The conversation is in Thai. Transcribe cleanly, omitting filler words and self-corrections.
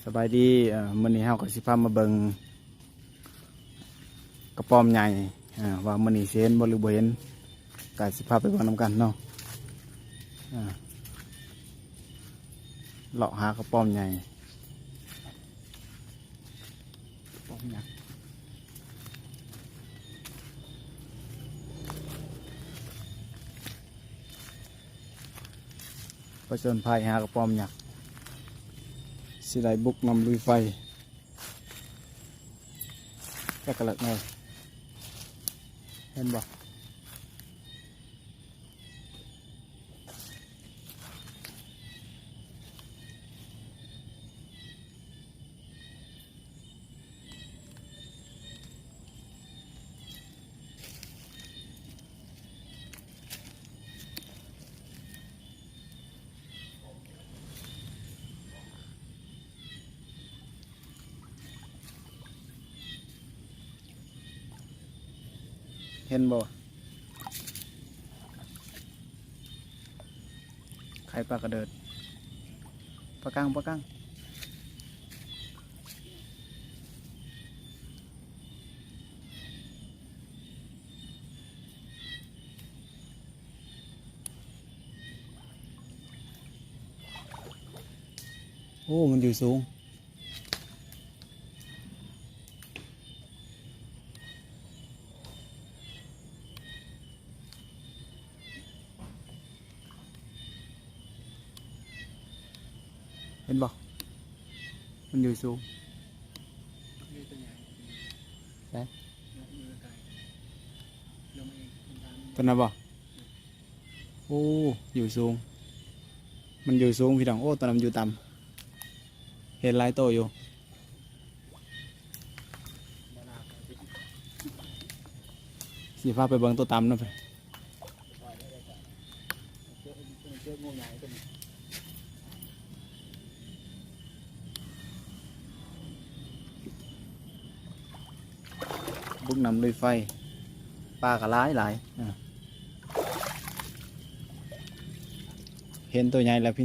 สบายดีมื้อนี้เฮาก็สิพามาเบิ่งกระป๋อมใหญ่ว่ามื้อนี้สิเห็นบ่หรือบ่เห็นก็สิพาไปเบิ่งนำกันเนาะเลาะหากระป๋อมใหญ่กระป๋อมยักษ์ผจญภัยหากระป๋อมยักษ์สิได้บุกนำลุยไฟแค่กระเลิกหน่อยเห็นบ่เห็นบ่ไข่ปลากระเดิดปลากังโอ้มันอยู่สูงเห็นบ่มันอยู่สูงใช่ตัวนั้นบ่โอ้อยู่สูงมันอยู่สูงพี่น้องโอ้ตัวนั้นอยู่ต่ำเห็นหลายโตอยู่สีฟ้าไปเบิ่งตัวต่ำนะไปบุกนำลุยไฟปลากระหลายเห็นตัวใหญ่แล้วพี่น้อง